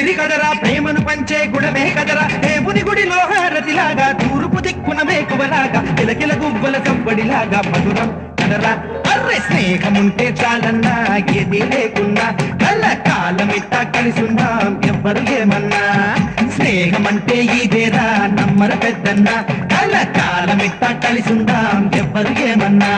ఊపిరి కదరా ప్రేమను పంచే గుణమే కదరా దేవుని గుడిలో హారతిలాగా తూర్పు దిక్కున మేకువలాగా కిలకిల గువ్వల సంబడిలాగా మధురం కదరా అర్రె స్నేహముంటే చాలన్నా ఏది లేకున్నా కళ్ళ కాలమిట్ట కలిసుందాం ఎవ్వరు ఏమన్నా స్నేహమంటే ఇదేరా నమ్మర పెద్దన్నా కళ్ళ కాలమిట్ట కలిసుందాం ఎవ్వరు ఏమన్నా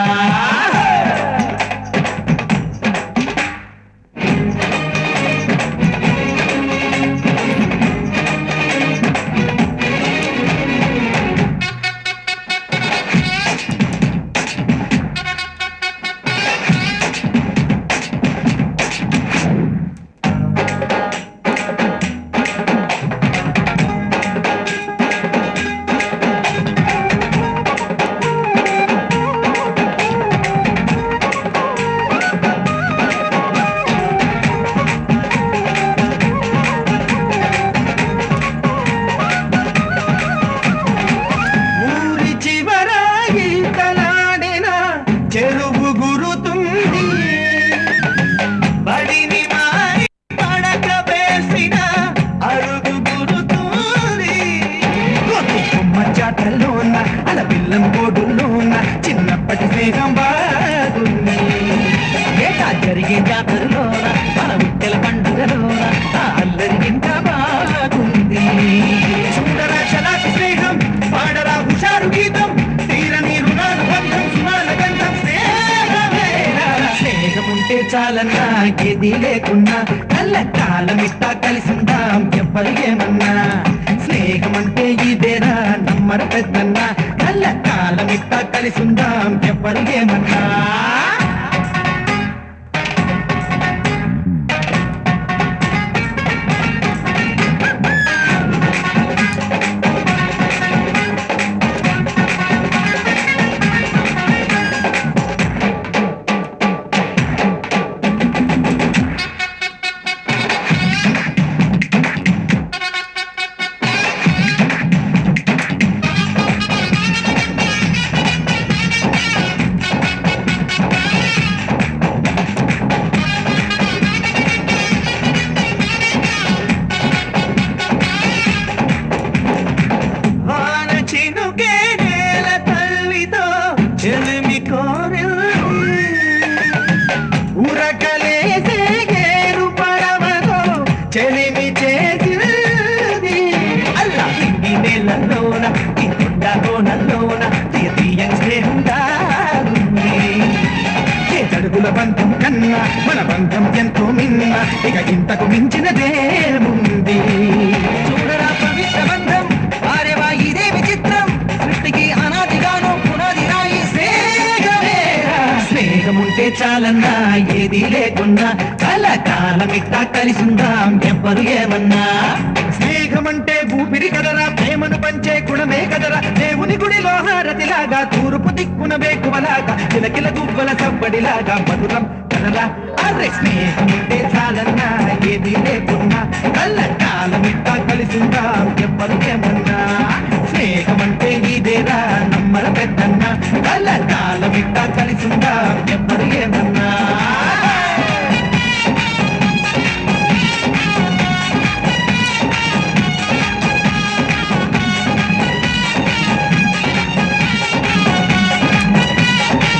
చెరువు గురుతుంది బడిని మారి పడక వేసిన అరుగు గురుతుంది కొమ్మ చాటల్లోన అల పిల్లం బోడుల్లోన చిన్నప్పటి స్నేహం బాగుంది ఏటా జరిగే జాతరలోన మన ఉట్టెల పండుగలోన అల్లరి ఇంకా బాగుంది సుందర చలాకి స్నేహం పాడరా హుషారు గీతం తీరని రుణాలు బంధం సునాల గంధం స్నేహముంటే చాలన్నా ఏది లేకున్నా కళ్ళ కాలమిట్టా కలిసిందాం ఎవ్వరు ఏమన్నా స్నేహమంటే ఇదేరా నమ్మర పెద్దన్నా కళ్ళ కాలమిట్టా కలిసిందాం ఎవ్వరు ఏమన్నా చెలిమి చేసింది అల్లా ఇంటి నేలలోన ఈ కొండ కోనల్లోన తీయని స్నేహం దాగుంది ఏ తడుగుల బంధం కన్నా మన బంధం ఎంతో మిన్న ఇక ఇంతకు మించినదేముంది చూడరా పవిత్ర బంధం వారేవా ఇదే విచిత్రం సృష్టికి అనాదిగాను పునాది రాయి స్నేహముంటే చాలన్నా ఏది లేకున్నా కలకాలమిట్టా కలిసిందాం ఎవ్వరు ఏమన్నా స్నేహమంటే ఊపిరి కదరా ప్రేమను పంచే గుణమే కదరా దేవుని గుడిలో హారతిలాగా తూర్పు దిక్కున వేకువలాగా కిలకిల గువ్వల సవ్వడిలాగా మధురం కదరా అర్రె స్నేహముంటే చాలన్నా ఏది లేకున్నా కలకాలమిట్టా కలిసిందాం ఎవ్వరు ఏమన్నా స్నేహమంటే ఇదేరా నమ్మర పెద్దన్నా కలకాలమిట్టా కలిసిందాం